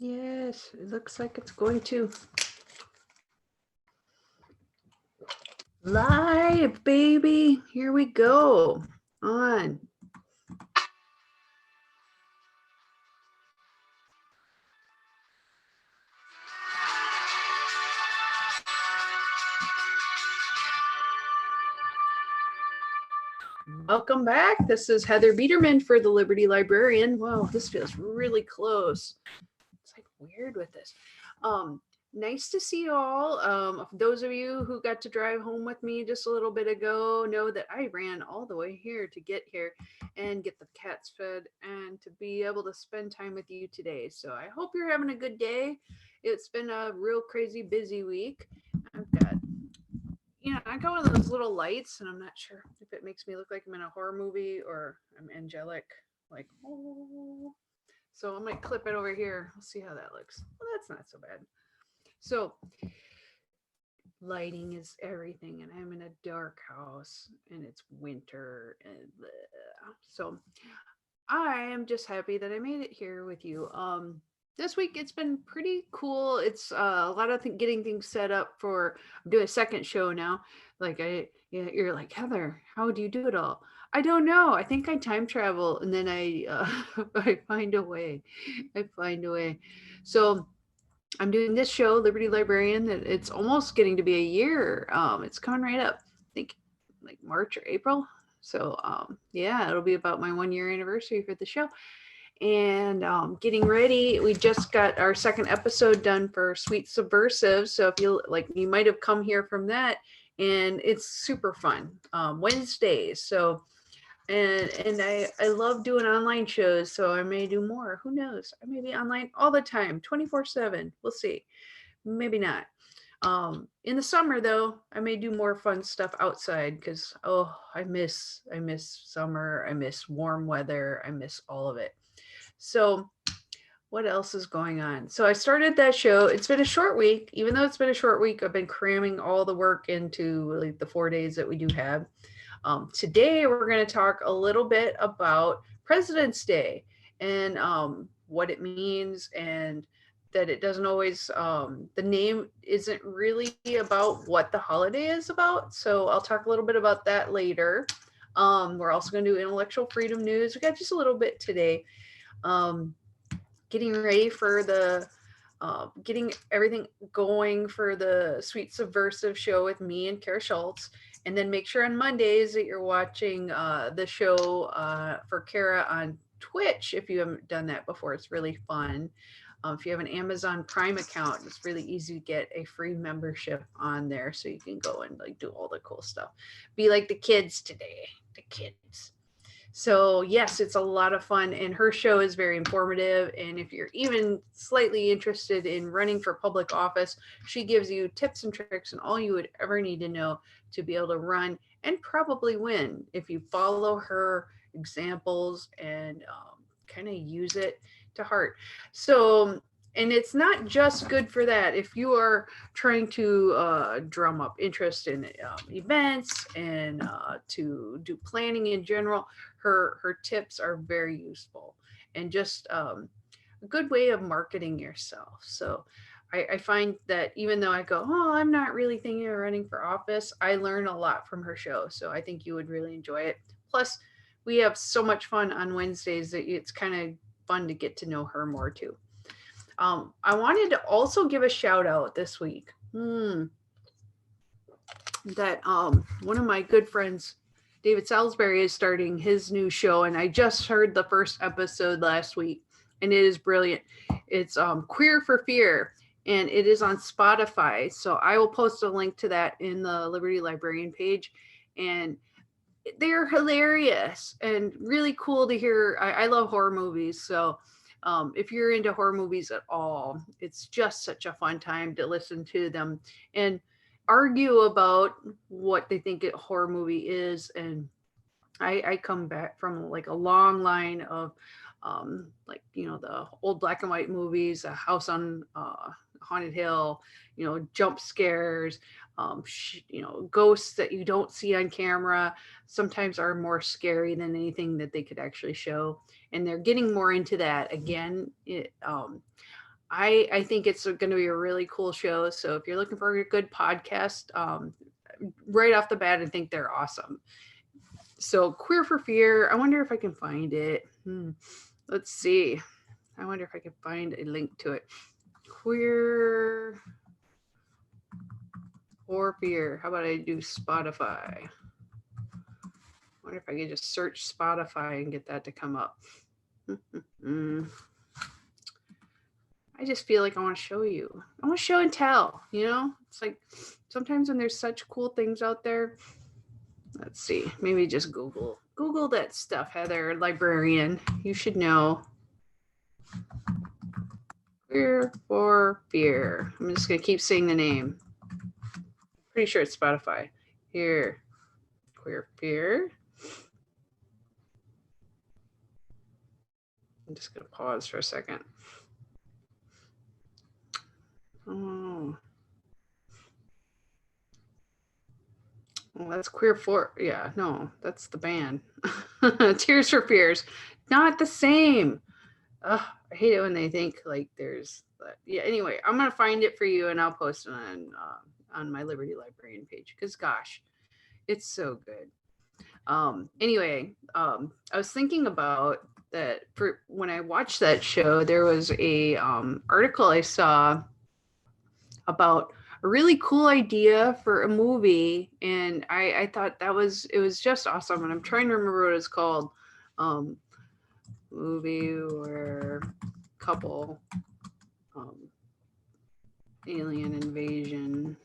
Yes, it looks like it's going to. Live, baby. Here we go. On. Welcome back. This is Heather Beiderman for the Liberty Librarian. Wow, this feels really close. It's like weird with this. Um, Nice to see you all. Those of you who got to drive home with me just a little bit ago know that I ran all the way here to get here and get the cats fed and to be able to spend time with you today. So I hope you're having a good day. It's been a real crazy busy week. I've got, I got one of those little lights, and I'm not sure if it makes me look like I'm in a horror movie or I'm angelic, like, oh. So I might clip it over here. We'll see how that looks. Well, that's not so bad. So lighting is everything, and I'm in a dark house and it's winter and bleh. So I am just happy that I made it here with you. This week it's been pretty cool. It's a lot of getting things set up for. I'm doing a second show now. You're like, Heather, how do you do it all? I don't know. I think I time travel, and then I find a way. I find a way. So I'm doing this show, Liberty Librarian. That it's almost getting to be a year. It's coming right up. I think like March or April. So yeah, it'll be about my 1 year anniversary for the show. And getting ready. We just got our second episode done for Sweet Subversive. So if you like, you might have come here from that, and it's super fun. Wednesdays. So and I love doing online shows, so I may do more. Who knows? I may be online all the time, 24/7. We'll see. Maybe not. In the summer though, I may do more fun stuff outside because I miss summer, I miss warm weather, I miss all of it. So what else is going on? So I started that show. It's been a short week. Even though it's been a short week, I've been cramming all the work into like the 4 days that we do have. Today, we're going to talk a little bit about President's Day and what it means, and that it doesn't always, the name isn't really about what the holiday is about. So I'll talk a little bit about that later. We're also going to do intellectual freedom news. We got just a little bit today. Um, Getting ready for getting everything going for the Sweet Subversive show with me and Kara Schultz. And then make sure on Mondays that you're watching the show for Kara on Twitch if you haven't done that before. It's really fun. If you have an Amazon Prime account, it's really easy to get a free membership on there so you can go and like do all the cool stuff. Be like the kids today, the kids. So, yes, it's a lot of fun, and her show is very informative. And if you're even slightly interested in running for public office, she gives you tips and tricks and all you would ever need to know to be able to run and probably win if you follow her examples and kind of use it to heart. So, and it's not just good for that. If you are trying to drum up interest in events and to do planning in general, her tips are very useful and just a good way of marketing yourself. So I find that even though I go, oh, I'm not really thinking of running for office, I learn a lot from her show. So I think you would really enjoy it. Plus, we have so much fun on Wednesdays that it's kind of fun to get to know her more too. I wanted to also give a shout out this week. That one of my good friends, David Salisbury, is starting his new show, and I just heard the first episode last week, and it is brilliant. It's Queer for Fear, and it is on Spotify. So I will post a link to that in the Liberty Librarian page, and they're hilarious and really cool to hear. I love horror movies, so if you're into horror movies at all, it's just such a fun time to listen to them and argue about what they think a horror movie is. And I come back from like a long line of like the old black and white movies, A House on Haunted Hill, jump scares, ghosts that you don't see on camera sometimes are more scary than anything that they could actually show. And they're getting more into that again. I think it's going to be a really cool show. So if you're looking for a good podcast, right off the bat, I think they're awesome. So Queer for Fear, I wonder if I can find it. Let's see. I wonder if I can find a link to it. Queer for Fear. How about I do Spotify? I wonder if I can just search Spotify and get that to come up. I just feel like I want to show you. I want to show and tell, you know? It's like sometimes when there's such cool things out there. Let's see. Maybe just Google that stuff, Heather. Librarian. You should know. Queer for Fear. I'm just going to keep saying the name. Pretty sure it's Spotify. Here. Queer Fear. I'm just going to pause for a second. Oh. Well, that's Queer for, yeah, no, that's the band. Tears for Fears. Not the same. Ugh, I hate it when they think like there's, yeah, anyway, I'm going to find it for you and I'll post it on my Liberty Librarian page because gosh, it's so good. Anyway, I was thinking about that for when I watched that show, there was a article I saw about a really cool idea for a movie, and I thought it was just awesome. And I'm trying to remember what it's called. Movie where couple alien invasion.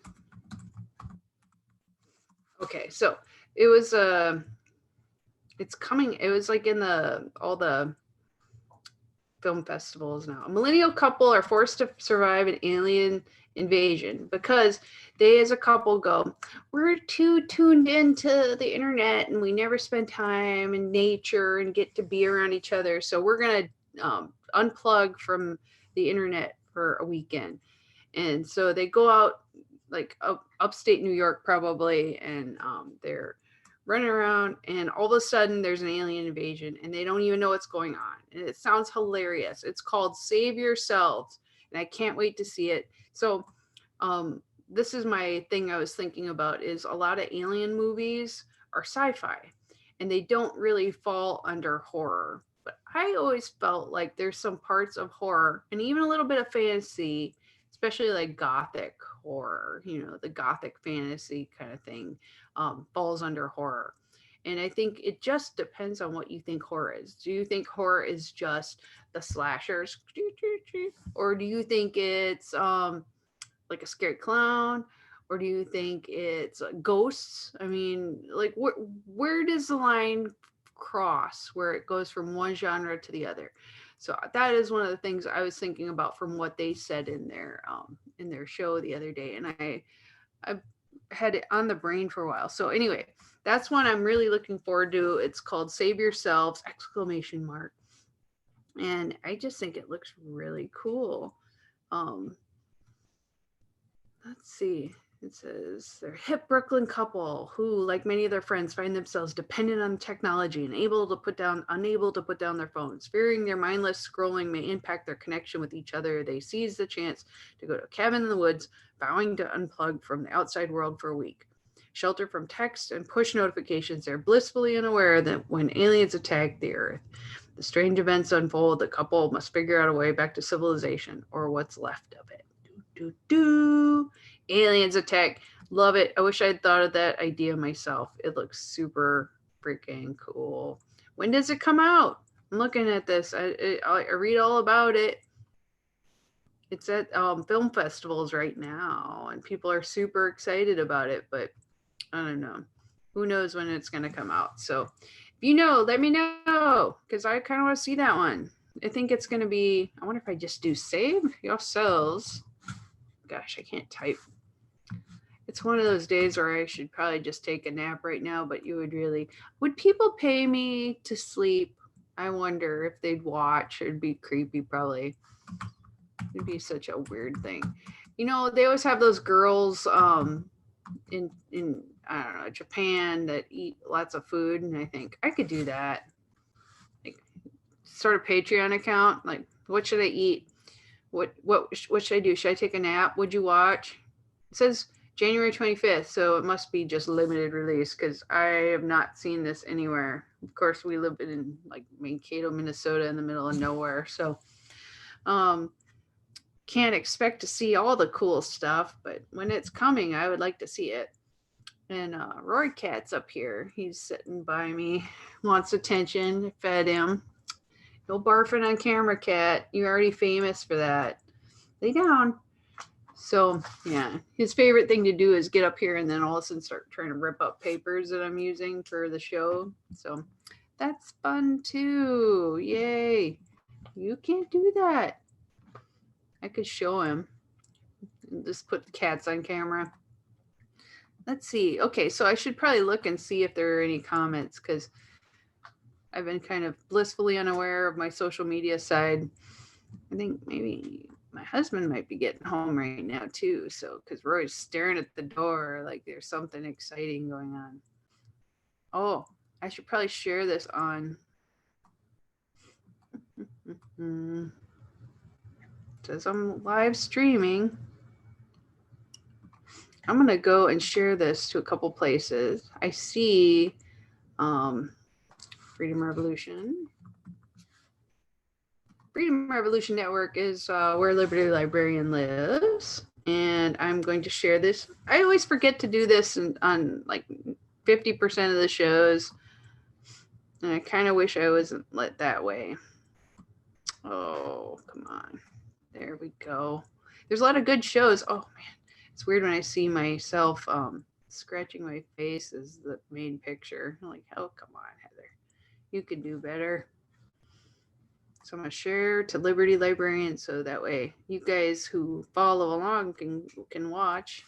Okay, so it was it's coming. It was like in all the film festivals now. A millennial couple are forced to survive an alien invasion because they as a couple go, we're too tuned into the internet and we never spend time in nature and get to be around each other. So we're going to unplug from the internet for a weekend. And so they go out like upstate New York probably, and they're running around, and all of a sudden there's an alien invasion and they don't even know what's going on. And it sounds hilarious. It's called Save Yourselves, and I can't wait to see it. So this is my thing I was thinking about is a lot of alien movies are sci-fi and they don't really fall under horror. But I always felt like there's some parts of horror and even a little bit of fantasy, especially like gothic horror, the gothic fantasy kind of thing, falls under horror. And I think it just depends on what you think horror is. Do you think horror is just the slashers? Or do you think it's like a scary clown? Or do you think it's ghosts? I mean, like where does the line cross where it goes from one genre to the other? So that is one of the things I was thinking about from what they said in their show the other day, and I had it on the brain for a while. So anyway, that's one I'm really looking forward to. It's called Save Yourselves! ! And I just think it looks really cool. Let's see. It says they're a hip Brooklyn couple who, like many of their friends, find themselves dependent on technology and unable to put down their phones. Fearing their mindless scrolling may impact their connection with each other, they seize the chance to go to a cabin in the woods, vowing to unplug from the outside world for a week. Sheltered from text and push notifications, they're blissfully unaware that when aliens attack the Earth, the strange events unfold. The couple must figure out a way back to civilization, or what's left of it. Aliens attack. Love it. I wish I'd thought of that idea myself. It looks super freaking cool. When does it come out? I'm looking at this. I read all about it. It's at film festivals right now, and people are super excited about it, but I don't know. Who knows when it's going to come out? So if you know, let me know, because I kind of want to see that one. I think it's going to be, I wonder if I just do Save Yourselves. Gosh, I can't type. It's one of those days where I should probably just take a nap right now, but would people pay me to sleep? I wonder if they'd watch. It'd be creepy, probably. It'd be such a weird thing. They always have those girls in I don't know, Japan that eat lots of food, and I think I could do that. Like sort of Patreon account, like what should I eat? what should I do? Should I take a nap? Would you watch? It says January 25th, so it must be just limited release because I have not seen this anywhere. Of course, we live in like Mankato, Minnesota, in the middle of nowhere, so um, can't expect to see all the cool stuff. But when it's coming, I would like to see it. And Roy Cat's up here. He's sitting by me, wants attention. Fed him. No barfing on camera, Cat. You're already famous for that. Lay down. So, yeah, his favorite thing to do is get up here and then all of a sudden start trying to rip up papers that I'm using for the show. So, that's fun too. Yay. You can't do that. I could show him. Just put the cats on camera. Let's see. Okay, so I should probably look and see if there are any comments because I've been kind of blissfully unaware of my social media side. I think maybe my husband might be getting home right now too. So, because Roy's staring at the door like there's something exciting going on. Oh, I should probably share this on. It says I'm live streaming. I'm going to go and share this to a couple places. I see Freedom Revolution. Freedom Revolution Network is where Liberty Librarian lives. And I'm going to share this. I always forget to do this on like 50% of the shows. And I kind of wish I wasn't let that way. Oh, come on. There we go. There's a lot of good shows. Oh, man. It's weird when I see myself scratching my face as the main picture. I'm like, oh, come on, Heather. You can do better. So I'm going to share to Liberty Librarian so that way you guys who follow along can watch.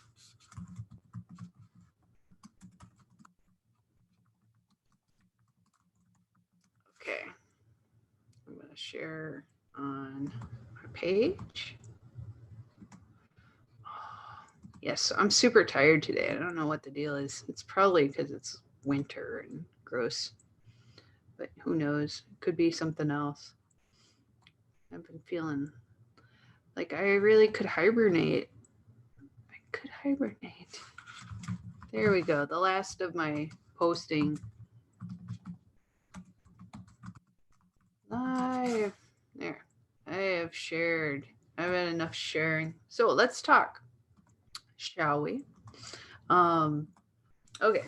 Okay. I'm going to share on my page. Yes, I'm super tired today. I don't know what the deal is. It's probably because it's winter and gross. But who knows? It could be something else. I've been feeling like I really could hibernate. I could hibernate. There we go. The last of my posting. Live. There. I have shared. I've had enough sharing. So let's talk. Shall we? Okay.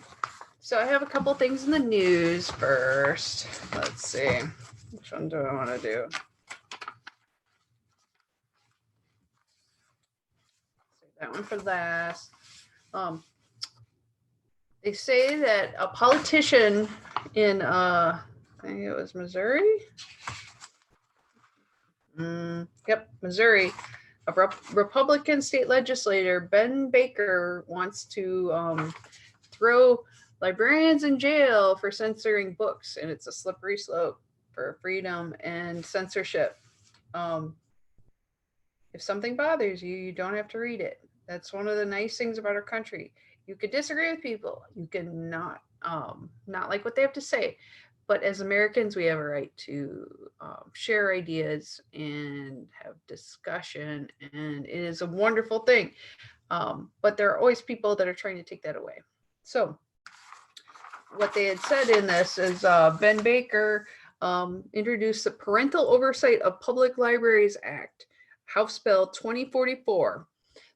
So I have a couple things in the news first. Let's see. Which one do I want to do? Save that one for last. They say that a politician in I think it was Missouri. Yep, Missouri. A Republican state legislator, Ben Baker, wants to throw librarians in jail for censoring books, and it's a slippery slope for freedom and censorship. If something bothers you, you don't have to read it. That's one of the nice things about our country. You could disagree with people. You can not like what they have to say. But as Americans, we have a right to share ideas and have discussion, and it is a wonderful thing. But there are always people that are trying to take that away. So what they had said in this is Ben Baker introduced the Parental Oversight of Public Libraries Act, House Bill 2044.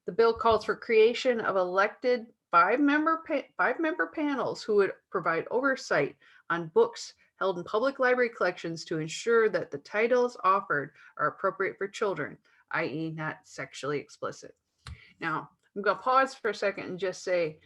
The bill calls for creation of elected five-member panels who would provide oversight on books held in public library collections to ensure that the titles offered are appropriate for children, i.e. not sexually explicit. Now, I'm going to pause for a second and just say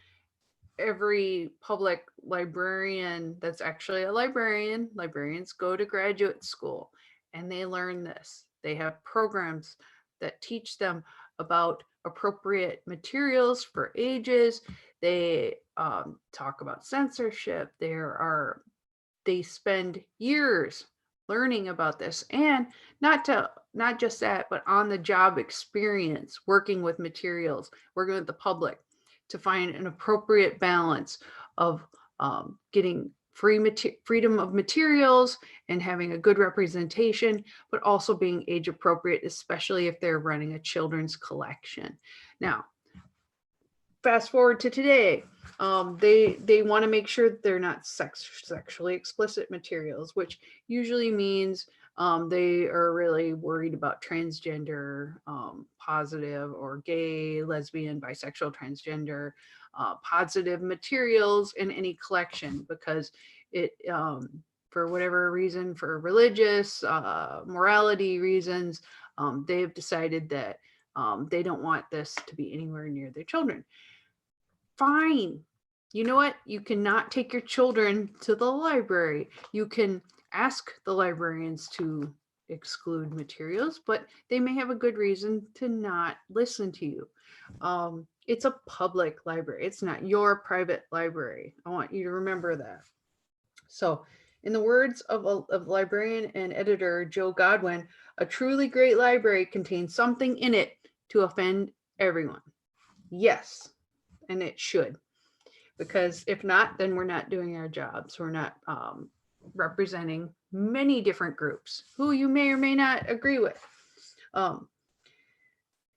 every public librarian that's actually a librarian, librarians go to graduate school and they learn this. They have programs that teach them about appropriate materials for ages. They talk about censorship. They spend years learning about this, and not just that, but on the job experience, working with materials, working with the public to find an appropriate balance of getting freedom of materials and having a good representation, but also being age appropriate, especially if they're running a children's collection. Now, fast forward to today, they want to make sure that they're not sexually explicit materials, which usually means they are really worried about transgender, positive, or gay, lesbian, bisexual, transgender, positive materials in any collection, because it, for whatever reason, for religious, morality reasons, they have decided that they don't want this to be anywhere near their children. Fine. You know what? You cannot take your children to the library. You can ask the librarians to exclude materials, but they may have a good reason to not listen to you. It's a public library. It's not your private library. I want you to remember that. So, in the words of librarian and editor Joe Godwin, a truly great library contains something in it to offend everyone. Yes, and it should, because if not, then we're not doing our jobs. We're not representing many different groups who you may or may not agree with.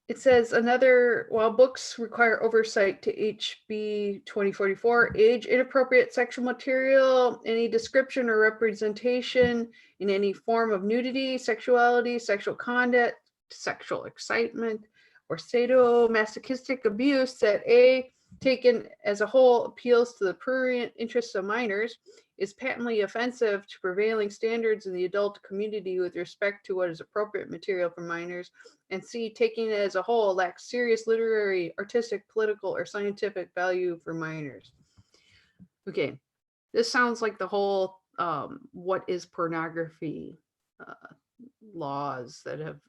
It says while books require oversight to HB 2044, age inappropriate sexual material, any description or representation in any form of nudity, sexuality, sexual conduct, sexual excitement, or sadomasochistic abuse that taken as a whole appeals to the prurient interests of minors, is patently offensive to prevailing standards in the adult community with respect to what is appropriate material for minors, and C, taking it as a whole, lacks serious literary, artistic, political, or scientific value for minors. Okay, this sounds like the whole what is pornography laws that have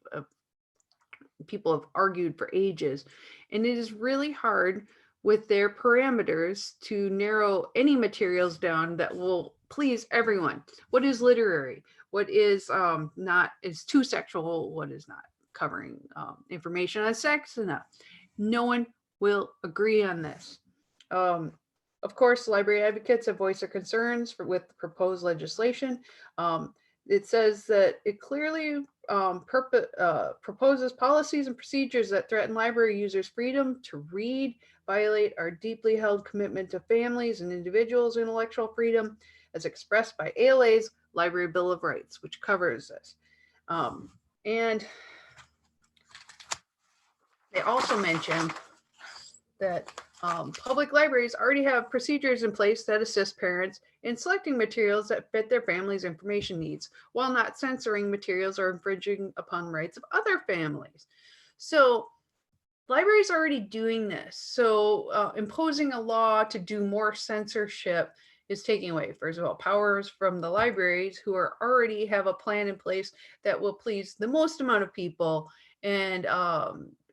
people have argued for ages, and it is really hard with their parameters to narrow any materials down that will please everyone. What is literary? What is not is too sexual? What is not covering information on sex enough? No one will agree on this. Of course, library advocates have voiced their concerns with the proposed legislation. It says that it clearly proposes policies and procedures that threaten library users' freedom to read, violate our deeply held commitment to families and individuals' intellectual freedom as expressed by ALA's Library Bill of Rights, which covers this. And they also mention that public libraries already have procedures in place that assist parents in selecting materials that fit their family's information needs, while not censoring materials or infringing upon rights of other families. So libraries are already doing this. So imposing a law to do more censorship is taking away, first of all, powers from the libraries who already have a plan in place that will please the most amount of people and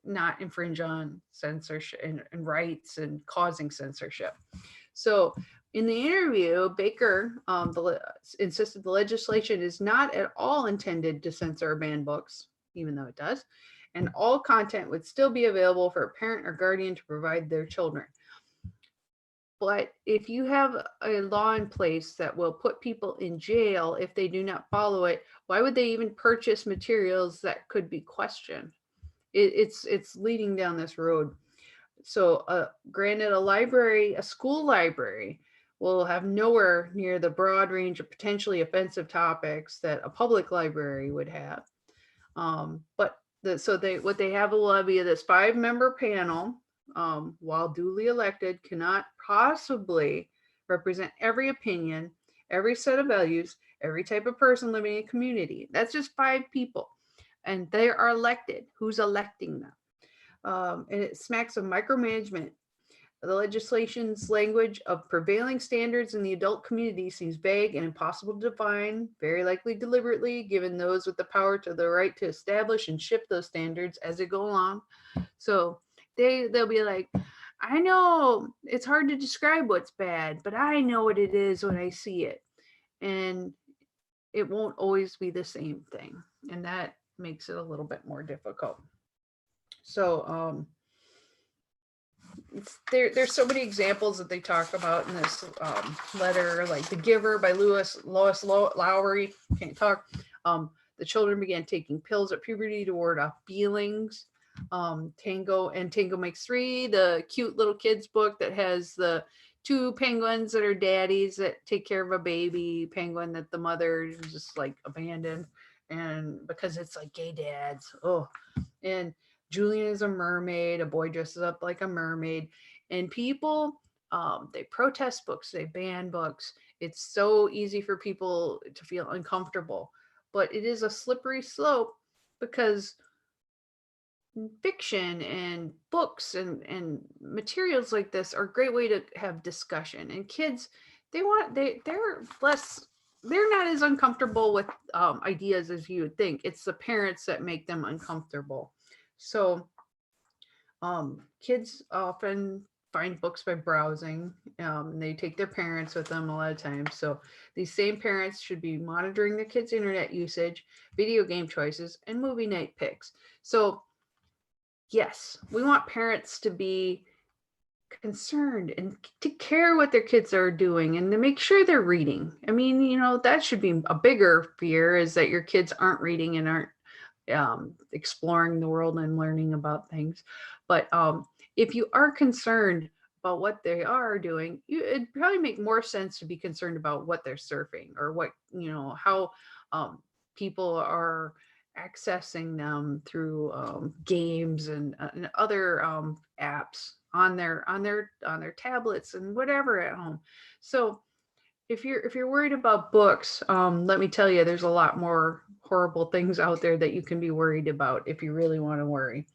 not infringe on censorship and rights and causing censorship. So in the interview, Baker insisted the legislation is not at all intended to censor or ban books, even though it does, and all content would still be available for a parent or guardian to provide their children. But if you have a law in place that will put people in jail if they do not follow it, why would they even purchase materials that could be questioned? It's leading down this road. So granted, a school library will have nowhere near the broad range of potentially offensive topics that a public library would have. What they have will be this 5-member panel, while duly elected, cannot possibly represent every opinion, every set of values, every type of person living in a community. That's just 5 people. And they are elected. Who's electing them? And it smacks of micromanagement. The legislation's language of prevailing standards in the adult community seems vague and impossible to define, very likely deliberately, given those with the power to the right to establish and ship those standards as they go along. So they'll be like, I know it's hard to describe what's bad, but I know what it is when I see it. And it won't always be the same thing. And that makes it a little bit more difficult. So there's so many examples that they talk about in this letter, like The Giver by Lois Lowry. Can't talk. The children began taking pills at puberty to ward off feelings. Tango Makes Three, the cute little kids book that has the two penguins that are daddies that take care of a baby penguin that the mother just like abandoned, and because it's like gay dads. Oh, and Julian is a mermaid. A boy dresses up like a mermaid, and people they protest books, they ban books. It's so easy for people to feel uncomfortable, but it is a slippery slope because fiction and books and materials like this are a great way to have discussion. And kids, they're not as uncomfortable with ideas as you would think. It's the parents that make them uncomfortable. So kids often find books by browsing. They take their parents with them a lot of times. So these same parents should be monitoring their kids' internet usage, video game choices, and movie night picks. So yes, we want parents to be concerned and to care what their kids are doing and to make sure they're reading. I mean, that should be a bigger fear, is that your kids aren't reading and aren't exploring the world and learning about things. But if you are concerned about what they are doing, it'd probably make more sense to be concerned about what they're surfing, or what, how people are accessing them through games and other apps on their tablets and whatever at home. So if you're worried about books, let me tell you, there's a lot more horrible things out there that you can be worried about if you really want to worry.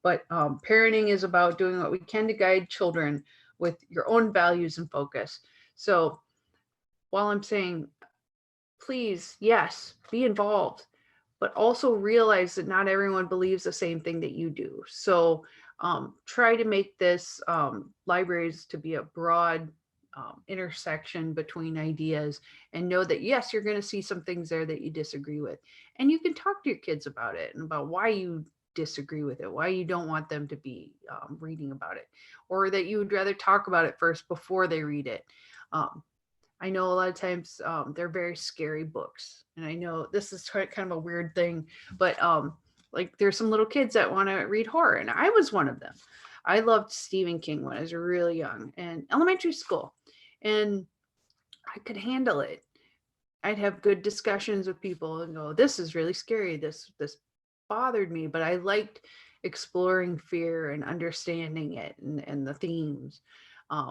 But parenting is about doing what we can to guide children with your own values and focus. So while I'm saying, please, yes, be involved, but also realize that not everyone believes the same thing that you do. So try to make this libraries to be a broad intersection between ideas, and know that yes, you're going to see some things there that you disagree with, and you can talk to your kids about it and about why you disagree with it, why you don't want them to be reading about it, or that you would rather talk about it first before they read it. I know a lot of times they're very scary books, and I know this is kind of a weird thing, but like there's some little kids that want to read horror, and I was one of them. I loved Stephen King when I was really young and elementary school, and I could handle it. I'd have good discussions with people and go, "This is really scary. This bothered me," but I liked exploring fear and understanding it and the themes.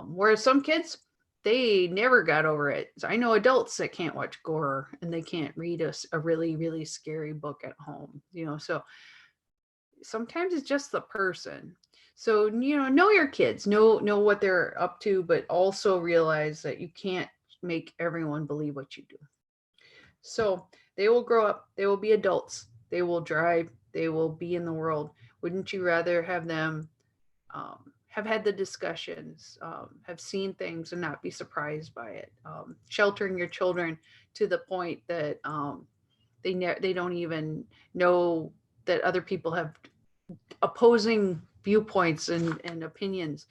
Whereas some kids, they never got over it. So I know adults that can't watch gore and they can't read a really, really scary book at home, so sometimes it's just the person. So, know your kids, know what they're up to, but also realize that you can't make everyone believe what you do. So they will grow up, they will be adults, they will drive, they will be in the world. Wouldn't you rather have them have had the discussions, have seen things and not be surprised by it? Sheltering your children to the point that they don't even know that other people have opposing viewpoints and opinions.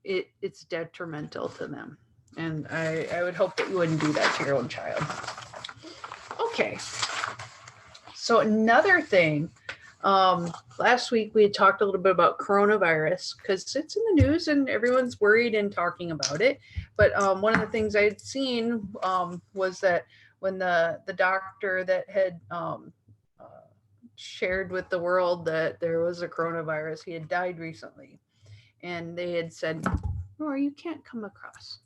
It's detrimental to them. And I would hope that you wouldn't do that to your own child. Okay. So another thing, last week we had talked a little bit about coronavirus because it's in the news and everyone's worried and talking about it. But one of the things I had seen was that when the doctor that had shared with the world that there was a coronavirus, he had died recently, and they had said, "Oh, you can't come across."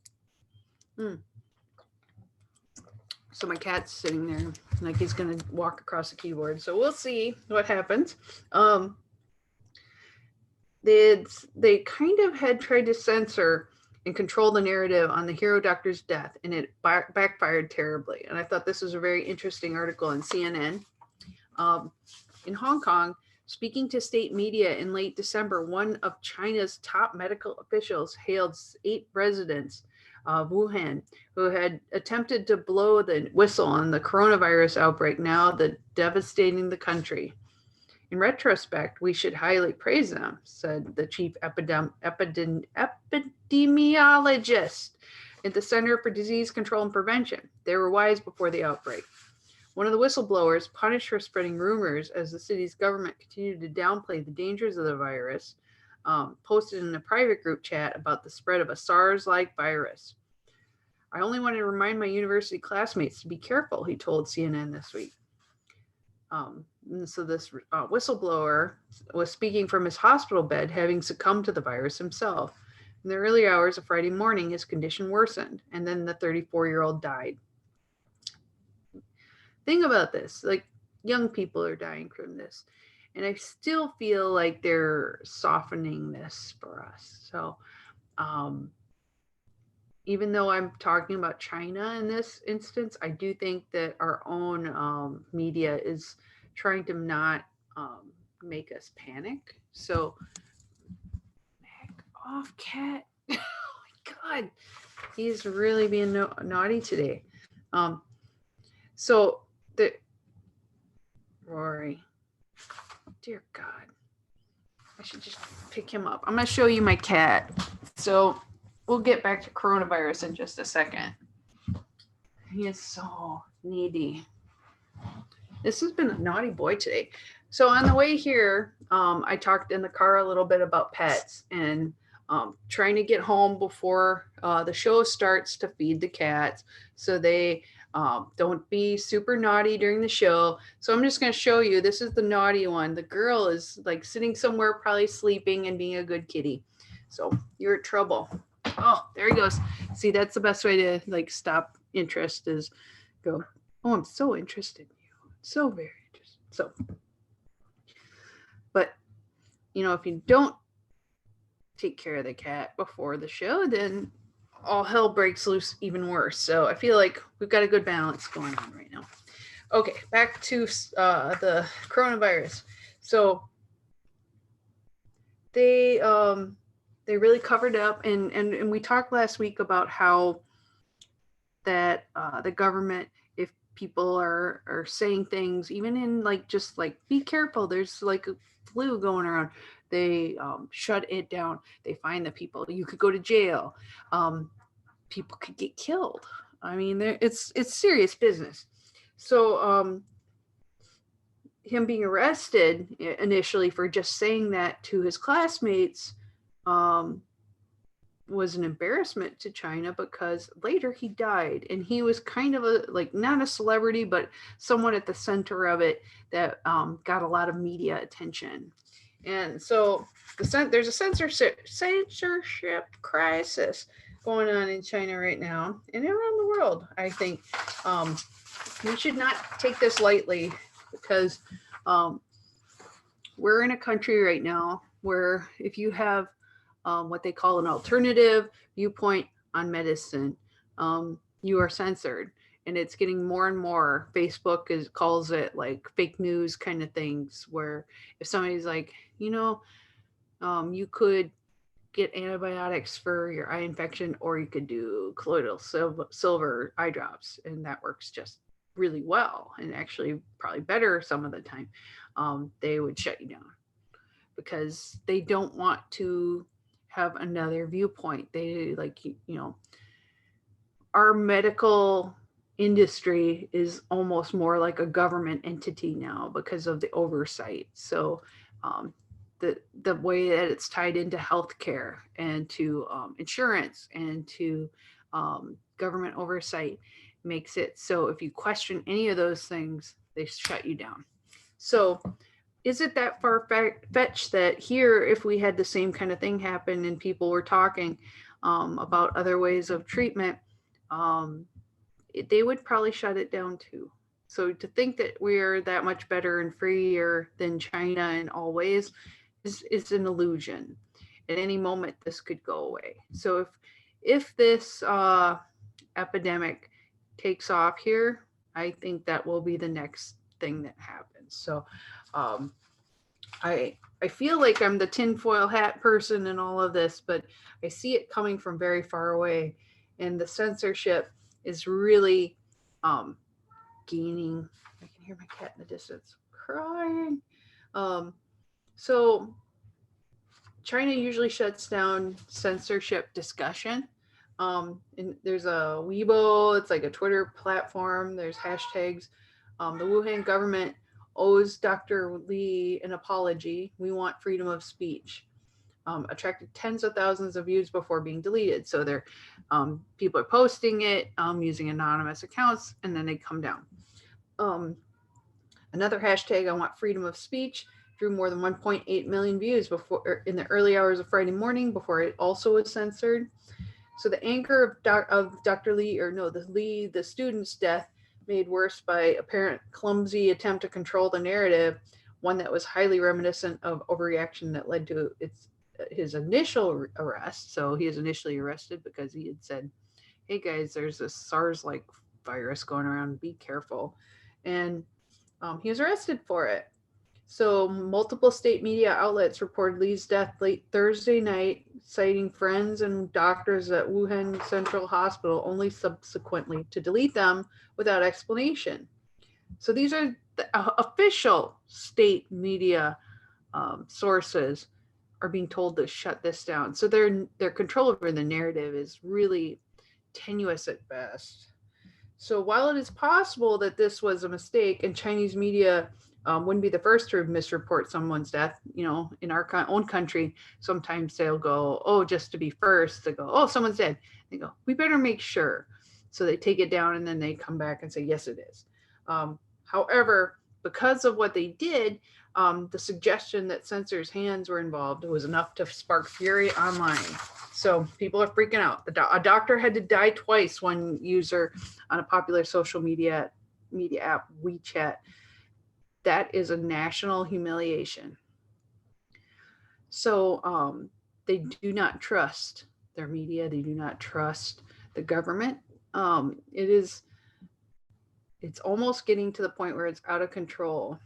So my cat's sitting there like he's gonna walk across the keyboard. So we'll see what happens. They kind of had tried to censor and control the narrative on the hero doctor's death, and it backfired terribly. And I thought this was a very interesting article in CNN. In Hong Kong, speaking to state media in late December, one of China's top medical officials hailed 8 residents of Wuhan who had attempted to blow the whistle on the coronavirus outbreak, now devastating the country. In retrospect, we should highly praise them, said the chief epidemiologist at the Center for Disease Control and Prevention. They were wise before the outbreak. One of the whistleblowers, punished for spreading rumors as the city's government continued to downplay the dangers of the virus, posted in a private group chat about the spread of a SARS-like virus. I only wanted to remind my university classmates to be careful, he told CNN this week. And so this whistleblower was speaking from his hospital bed, having succumbed to the virus himself. In the early hours of Friday morning, his condition worsened, and then the 34-year-old died. Think about this, like young people are dying from this. And I still feel like they're softening this for us. So even though I'm talking about China in this instance, I do think that our own media is trying to not make us panic. So, back off, cat. Oh my God. He's really being naughty today. So, Rory, dear God. I should just pick him up. I'm going to show you my cat. So, we'll get back to coronavirus in just a second. He is so needy. This has been a naughty boy today. So on the way here, I talked in the car a little bit about pets and trying to get home before the show starts to feed the cats so they don't be super naughty during the show. So I'm just going to show you. This is the naughty one. The girl is like sitting somewhere, probably sleeping and being a good kitty. So you're in trouble. Oh, there he goes. See, that's the best way to like stop interest is go, oh, I'm so interested in you. So very interested. So, but, you know, if you don't take care of the cat before the show, then all hell breaks loose even worse. So I feel like we've got a good balance going on right now. Okay, back to the coronavirus. So they really covered up, and we talked last week about how that the government, if people are saying things, even in like just like be careful, there's like a flu going around, they shut it down. They find the people. You could go to jail. People could get killed. I mean, it's serious business. So him being arrested initially for just saying that to his classmates was an embarrassment to China because later he died, and he was kind of a like not a celebrity but someone at the center of it that got a lot of media attention. And so there's a censorship crisis going on in China right now and around the world. I think we should not take this lightly because we're in a country right now where if you have what they call an alternative viewpoint on medicine, you are censored. And it's getting more and more. Facebook calls it like fake news kind of things, where if somebody's like, you know, you could get antibiotics for your eye infection, or you could do colloidal silver eye drops, and that works just really well, and actually probably better some of the time. They would shut you down because they don't want to have another viewpoint. They like, you know, our medical industry is almost more like a government entity now because of the oversight. So the way that it's tied into healthcare and to insurance and to government oversight makes it so if you question any of those things, they shut you down. So is it that far-fetched that here, if we had the same kind of thing happen and people were talking about other ways of treatment, they would probably shut it down too. So to think that we're that much better and freer than China in all ways is an illusion. At any moment, this could go away. So if this epidemic takes off here, I think that will be the next thing that happens. So I feel like I'm the tinfoil hat person in all of this, but I see it coming from very far away, and the censorship is really gaining. I can hear my cat in the distance crying. So China usually shuts down censorship discussion. And there's a Weibo, it's like a Twitter platform. There's hashtags. The Wuhan government owes Dr. Li an apology. We want freedom of speech. Attracted tens of thousands of views before being deleted. So they're people are posting it using anonymous accounts, and then they come down. Another hashtag, I want freedom of speech, drew more than 1.8 million views before in the early hours of Friday morning before it also was censored. So the anger of Dr. Lee, or no, the student's death, made worse by apparent clumsy attempt to control the narrative, one that was highly reminiscent of overreaction that led to his initial arrest. So he was initially arrested because he had said, "Hey guys, there's this SARS-like virus going around. Be careful," and he was arrested for it. So multiple state media outlets reported Lee's death late Thursday night, citing friends and doctors at Wuhan Central Hospital, only subsequently to delete them without explanation. So these are the official state media sources are being told to shut this down. So their control over the narrative is really tenuous at best. So while it is possible that this was a mistake, and Chinese media wouldn't be the first to misreport someone's death, in our own country, sometimes they'll go, "Oh, just to be first," they go, "Oh, someone's dead." They go, "We better make sure." So they take it down, and then they come back and say, "Yes, it is." However, because of what they did, the suggestion that censors' hands were involved was enough to spark fury online. So people are freaking out. A doctor had to die twice, one user on a popular social media app, WeChat. That is a national humiliation. So they do not trust their media. They do not trust the government. It's almost getting to the point where it's out of control,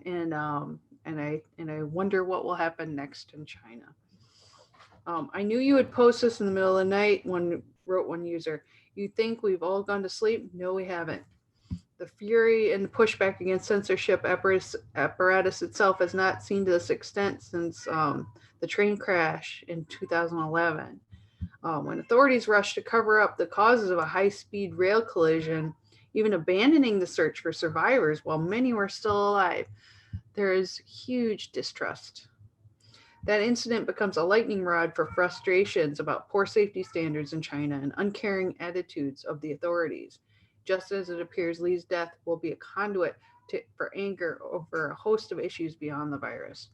and I wonder what will happen next in China. I knew you would post this in the middle of the night. Wrote one user. You think we've all gone to sleep? No, we haven't. The fury and the pushback against censorship apparatus itself has not seen to this extent since the train crash in 2011, when authorities rushed to cover up the causes of a high-speed rail collision, even abandoning the search for survivors while many were still alive. There is huge distrust. That incident becomes a lightning rod for frustrations about poor safety standards in China and uncaring attitudes of the authorities, just as it appears Lee's death will be a conduit for anger over a host of issues beyond the virus.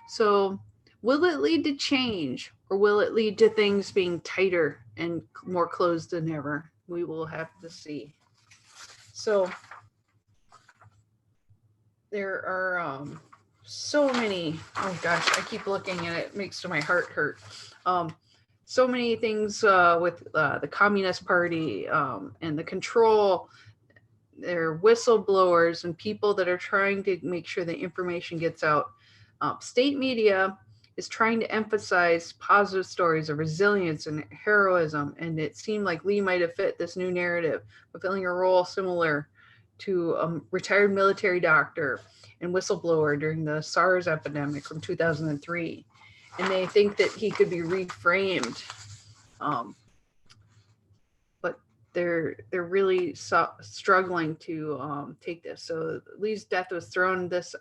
So, will it lead to change, or will it lead to things being tighter and more closed than ever? We will have to see. So, there are so many, oh gosh, I keep looking and it makes my heart hurt. So many things with the Communist Party and the control. They're whistleblowers and people that are trying to make sure the information gets out. State media is trying to emphasize positive stories of resilience and heroism, and it seemed like Lee might have fit this new narrative, fulfilling a role similar to a retired military doctor and whistleblower during the SARS epidemic from 2003. And they think that he could be reframed. But they're really struggling to take this. So Lee's death has thrown this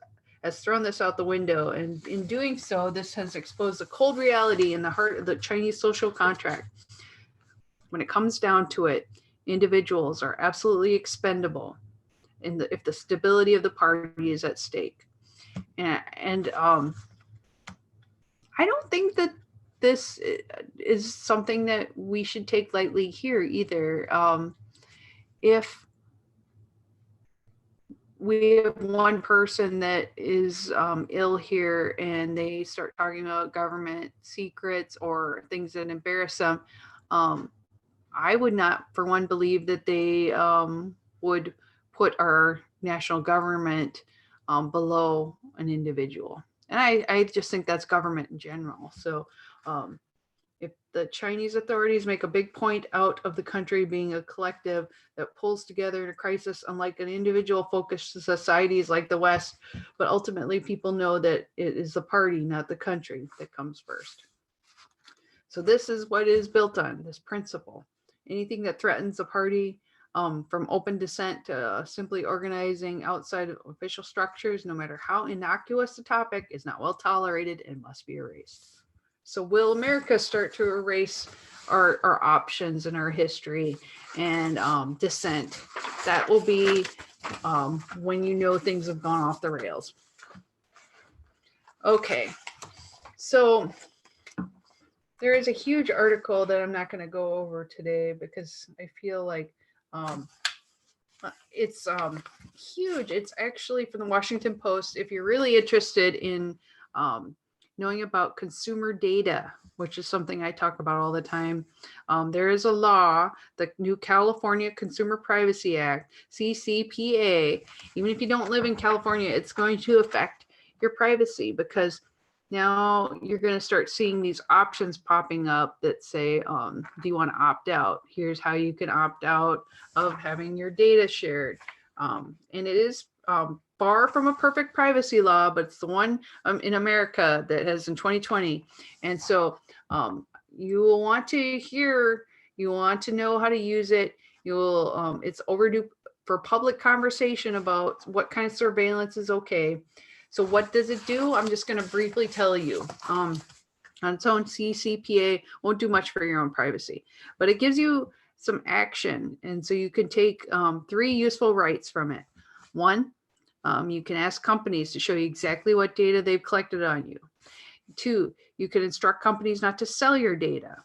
out the window. And in doing so, this has exposed the cold reality in the heart of the Chinese social contract. When it comes down to it, individuals are absolutely expendable if the stability of the party is at stake. And I don't think that this is something that we should take lightly here either. If we have one person that is ill here and they start talking about government secrets or things that embarrass them, I would not, for one, believe that they would put our national government below an individual. And I just think that's government in general. So the Chinese authorities make a big point out of the country being a collective that pulls together in a crisis, unlike an individual focused societies like the West. But ultimately, people know that it is the party, not the country, that comes first. So this is what it is built on, this principle. Anything that threatens the party, from open dissent to simply organizing outside of official structures, no matter how innocuous the topic, is not well tolerated and must be erased. So will America start to erase our options and our history and dissent? That will be when you know things have gone off the rails. Okay, so there is a huge article that I'm not going to go over today because I feel like it's huge. It's actually from the Washington Post. If you're really interested in knowing about consumer data, which is something I talk about all the time, there is a law, the new California Consumer Privacy Act, CCPA. Even if you don't live in California, it's going to affect your privacy because now you're going to start seeing these options popping up that say, do you want to opt out? Here's how you can opt out of having your data shared. And it is far from a perfect privacy law, but it's the one in America that has in 2020. And so you will want to hear, you want to know how to use it. You will, it's overdue for public conversation about what kind of surveillance is okay. So what does it do? I'm just going to briefly tell you. On its own, CCPA won't do much for your own privacy, but it gives you some action. And so you can take 3 useful rights from it. 1, you can ask companies to show you exactly what data they've collected on you. 2, you can instruct companies not to sell your data.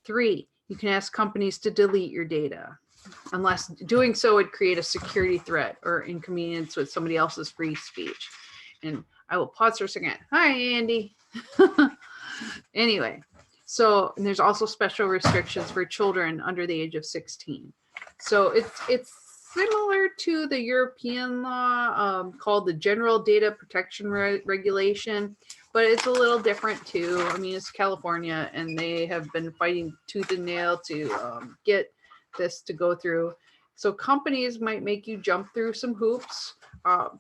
3, you can ask companies to delete your data, unless doing so would create a security threat or inconvenience with somebody else's free speech. And I will pause for a second. Hi, Andy. Anyway, so and there's also special restrictions for children under the age of 16. So it's similar to the European law called the General Data Protection Regulation, but it's a little different too. I mean, it's California, and they have been fighting tooth and nail to get this to go through. So companies might make you jump through some hoops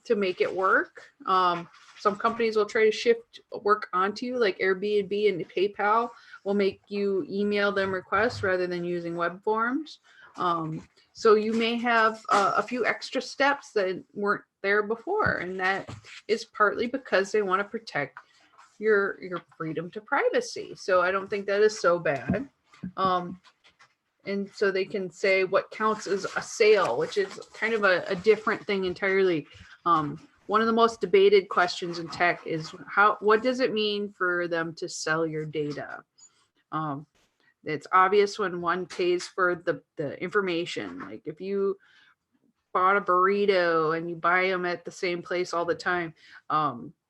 to make it work. Some companies will try to shift work onto you, like Airbnb and PayPal will make you email them requests rather than using web forms. So you may have a few extra steps that weren't there before, and that is partly because they want to protect your freedom to privacy. So I don't think that is so bad. And so they can say what counts as a sale, which is kind of a different thing entirely. One of the most debated questions in tech is what does it mean for them to sell your data? It's obvious when one pays for the information. Like if you bought a burrito and you buy them at the same place all the time,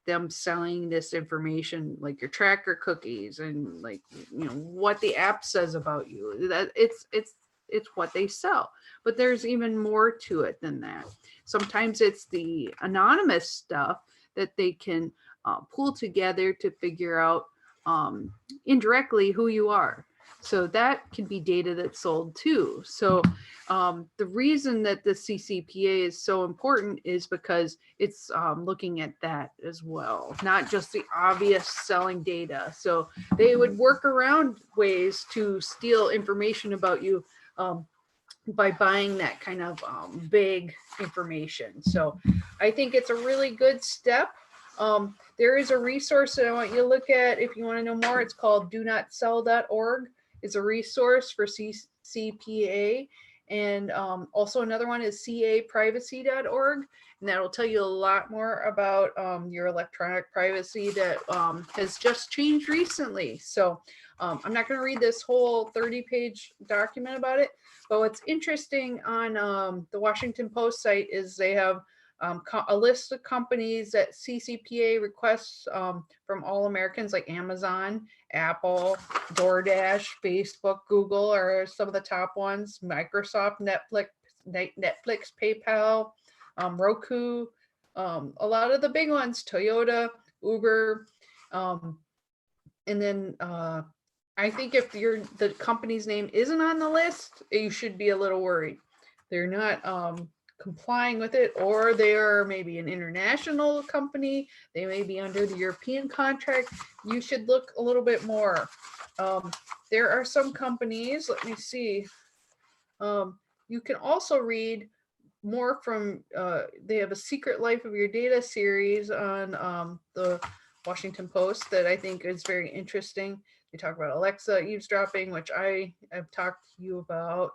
them selling this information, like your tracker cookies and like, you know, what the app says about you, that it's what they sell. But there's even more to it than that. Sometimes it's the anonymous stuff that they can pull together to figure out indirectly who you are. So that can be data that's sold too. So the reason that the CCPA is so important is because it's looking at that as well, not just the obvious selling data. So they would work around ways to steal information about you by buying that kind of big information. So I think it's a really good step. There is a resource that I want you to look at if you want to know more. It's called donotsell.org. It's a resource for CCPA. And also another one is caprivacy.org. And that'll tell you a lot more about your electronic privacy that has just changed recently. So I'm not going to read this whole 30-page document about it, but what's interesting on the Washington Post site is they have a list of companies that CCPA requests from all Americans, like Amazon, Apple, DoorDash, Facebook, Google are some of the top ones, Microsoft, Netflix, PayPal, Roku, a lot of the big ones, Toyota, Uber, and then I think if the company's name isn't on the list, you should be a little worried. They're not complying with it, or they are maybe an international company. They may be under the European contract. You should look a little bit more. There are some companies, let me see. You can also read more from, they have a Secret Life of Your Data series on the Washington Post that I think is very interesting. They talk about Alexa eavesdropping, which I have talked to you about,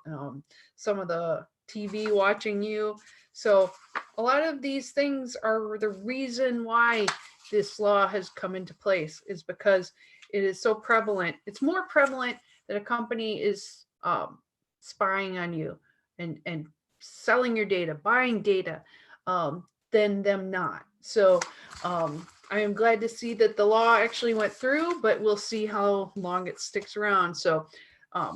some of the TV watching you. So a lot of these things are the reason why this law has come into place, is because it is so prevalent. It's more prevalent that a company is spying on you and selling your data, buying data, than them not. So I am glad to see that the law actually went through, but we'll see how long it sticks around. So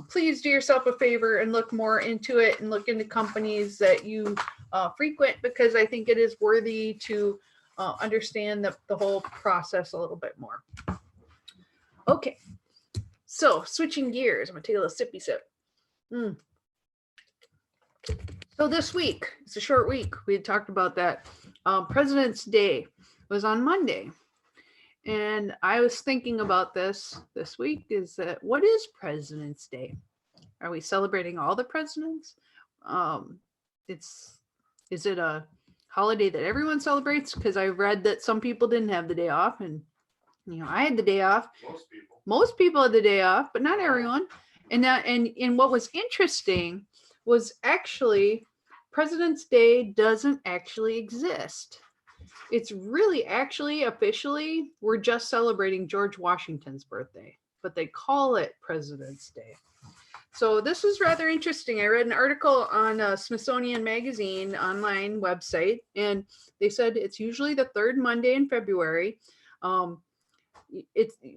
please do yourself a favor and look more into it, and look into companies that you frequent, because I think it is worthy to understand the whole process a little bit more. Okay, so switching gears, I'm gonna take a little sippy sip. So this week, it's a short week. We had talked about that. President's Day was on Monday. And I was thinking about this week, is that what is President's Day? Are we celebrating all the presidents? Is it a holiday that everyone celebrates? Because I read that some people didn't have the day off, and I had the day off. Most people had the day off, but not everyone. And what was interesting was actually President's Day doesn't actually exist. It's really actually officially, we're just celebrating George Washington's birthday, but they call it President's Day. So this is rather interesting. I read an article on a Smithsonian Magazine online website, and they said it's usually the third Monday in February.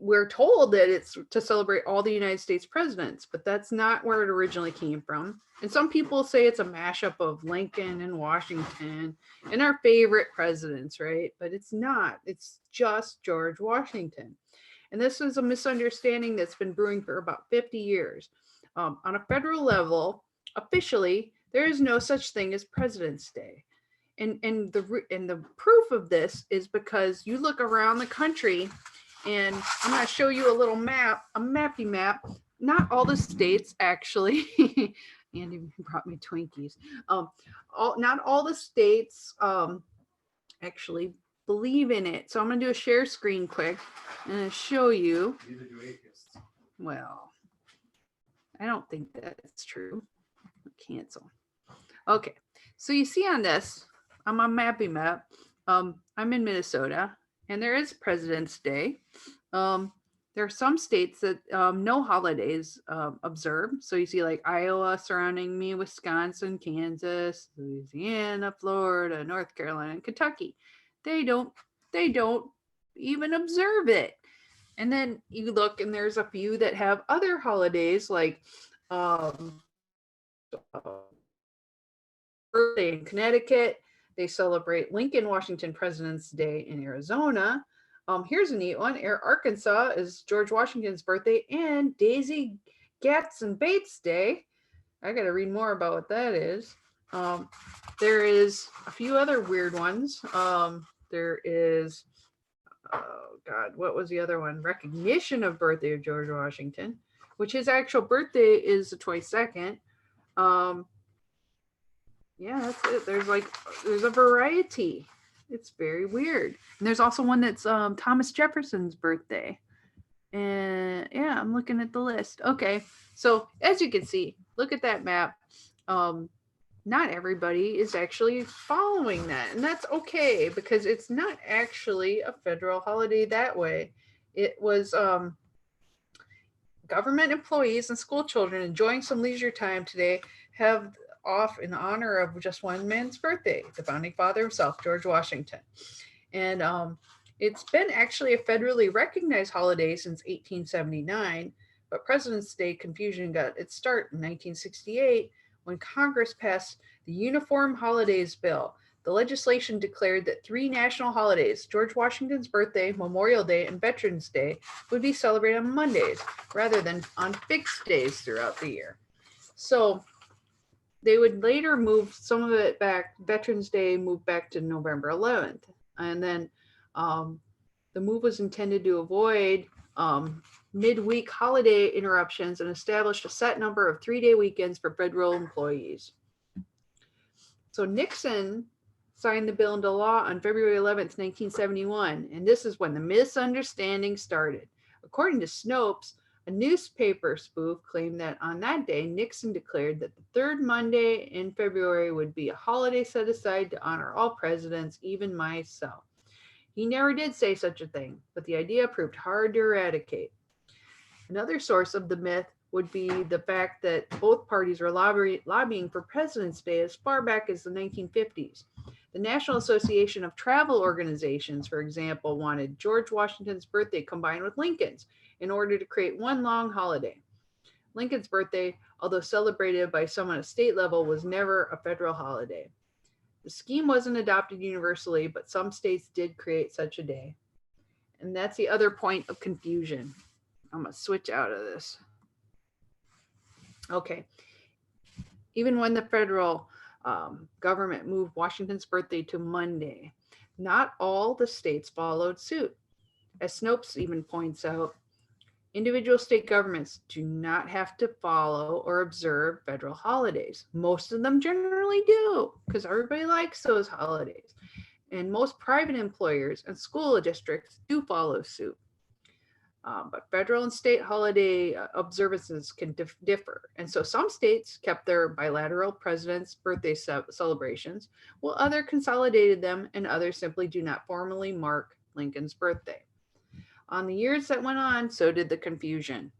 We're told that it's to celebrate all the United States presidents, but that's not where it originally came from. And some people say it's a mashup of Lincoln and Washington and our favorite presidents, right? But it's not. It's just George Washington. And this is a misunderstanding that's been brewing for about 50 years. On a federal level, officially, there is no such thing as President's Day. And the proof of this is because you look around the country, and I'm going to show you a little map, a mappy map. Not all the states actually. Andy brought me Twinkies. Not all the states actually believe in it. So I'm going to do a share screen quick and show you. Well, I don't think that's true. Cancel. Okay. So you see on this, I'm on mappy map. I'm in Minnesota, and there is President's Day. There are some states that no holidays observed. So you see like Iowa surrounding me, Wisconsin, Kansas, Louisiana, Florida, North Carolina, and Kentucky. They don't even observe it. And then you look, and there's a few that have other holidays like birthday in Connecticut. They celebrate Lincoln Washington President's Day in Arizona. Here's a neat one. Arkansas is George Washington's birthday and Daisy Gatson Bates Day. I got to read more about what that is. There is a few other weird ones. There is, oh God, what was the other one? Recognition of birthday of George Washington, which his actual birthday is the 22nd. Yeah, that's it. There's a variety. It's very weird. And there's also one that's Thomas Jefferson's birthday. And yeah, I'm looking at the list. Okay, so as you can see, look at that map. Not everybody is actually following that. And that's okay, because it's not actually a federal holiday that way. It was government employees and school children enjoying some leisure time today have off in honor of just one man's birthday, the founding father himself, George Washington. And it's been actually a federally recognized holiday since 1879, but President's Day confusion got its start in 1968 when Congress passed the Uniform Holidays Bill. the legislation declared that 3 national holidays, George Washington's birthday, Memorial Day, and Veterans Day, would be celebrated on Mondays rather than on fixed days throughout the year. So they would later move some of it back. Veterans Day moved back to November 11th. And then the move was intended to avoid midweek holiday interruptions and establish a set number of 3-day weekends for federal employees. So Nixon signed the bill into law on February 11th, 1971, and this is when the misunderstanding started. According to Snopes, a newspaper spoof claimed that on that day, Nixon declared that the third Monday in February would be a holiday set aside to honor all presidents, even myself. He never did say such a thing, but the idea proved hard to eradicate. Another source of the myth would be the fact that both parties were lobbying for President's Day as far back as the 1950s. The National Association of Travel Organizations, for example, wanted George Washington's birthday combined with Lincoln's in order to create one long holiday. Lincoln's birthday, although celebrated by some on a state level, was never a federal holiday. The scheme wasn't adopted universally, but some states did create such a day. And that's the other point of confusion. I'm going to switch out of this. Okay. Even when the federal government moved Washington's birthday to Monday, not all the states followed suit. As Snopes even points out, individual state governments do not have to follow or observe federal holidays. Most of them generally do, because everybody likes those holidays. And most private employers and school districts do follow suit. But federal and state holiday observances can differ. And so some states kept their bilateral president's birthday celebrations, while others consolidated them, and others simply do not formally mark Lincoln's birthday. On the years that went on, so did the confusion.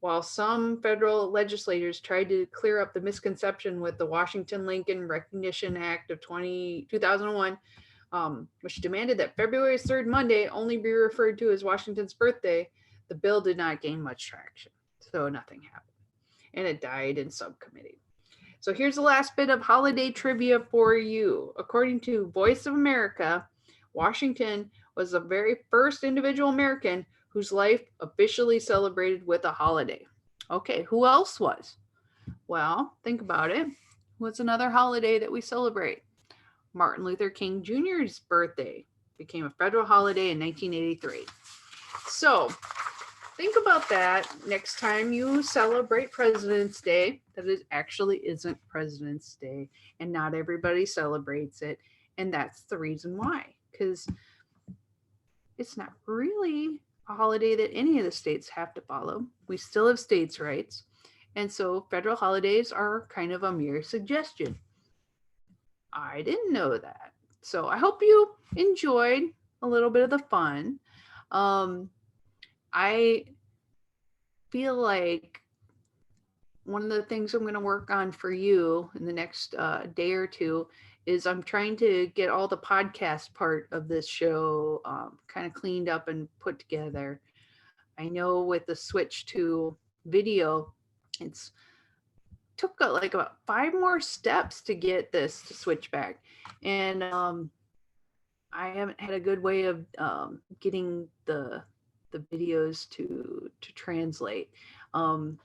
While some federal legislators tried to clear up the misconception with the Washington-Lincoln Recognition Act of 2001, which demanded that February's third Monday only be referred to as Washington's birthday, the bill did not gain much traction. So nothing happened. And it died in subcommittee. So here's the last bit of holiday trivia for you. According to Voice of America, Washington was the very first individual American whose life officially celebrated with a holiday. Okay, who else was? Well, think about it. What's another holiday that we celebrate? Martin Luther King Jr.'s birthday became a federal holiday in 1983. So think about that next time you celebrate President's Day, that it actually isn't President's Day and not everybody celebrates it. And that's the reason why, because it's not really a holiday that any of the states have to follow. We still have states' rights. And so federal holidays are kind of a mere suggestion. I didn't know that. So I hope you enjoyed a little bit of the fun. I feel like one of the things I'm going to work on for you in the next day or two is I'm trying to get all the podcast part of this show kind of cleaned up and put together. I know with the switch to video, it's took like about 5 more steps to get this to switch back. And I haven't had a good way of getting the videos to translate. I'm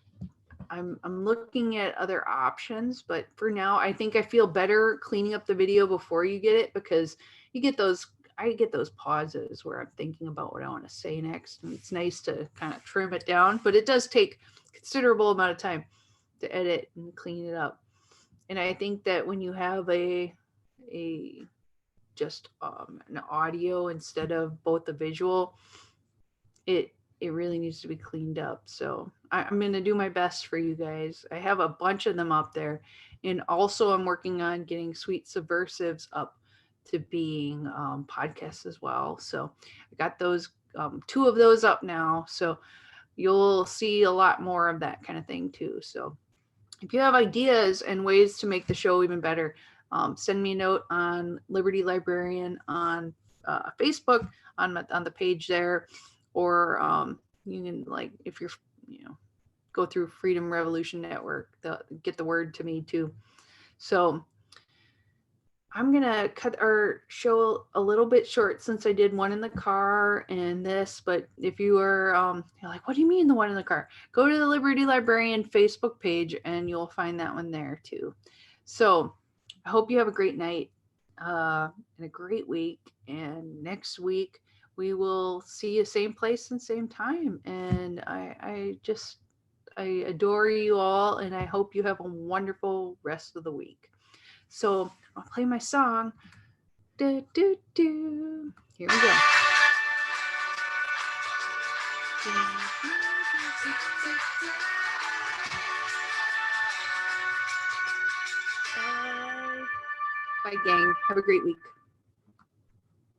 looking at other options, but for now, I think I feel better cleaning up the video before you get it, because you get those, I get those pauses where I'm thinking about what I want to say next. And it's nice to kind of trim it down, but it does take a considerable amount of time to edit and clean it up. And I think that when you have a just an audio instead of both the visual, it really needs to be cleaned up. So I'm going to do my best for you guys. I have a bunch of them up there. And also I'm working on getting Sweet Subversives up to being podcasts as well. So I got those, 2 of those up now. So you'll see a lot more of that kind of thing too. So if you have ideas and ways to make the show even better, send me a note on Liberty Librarian on Facebook, on the page there. Or you can, like, if you're, go through Freedom Revolution Network, get the word to me too. So I'm gonna cut our show a little bit short since I did one in the car and this. But if you are, you're like, what do you mean the one in the car? Go to the Liberty Librarian Facebook page and you'll find that one there too. So I hope you have a great night and a great week. And next week we will see you same place and same time. And I adore you all, and I hope you have a wonderful rest of the week. So I'll play my song. Do, do, do. Here we go. Bye. Bye, gang. Have a great week.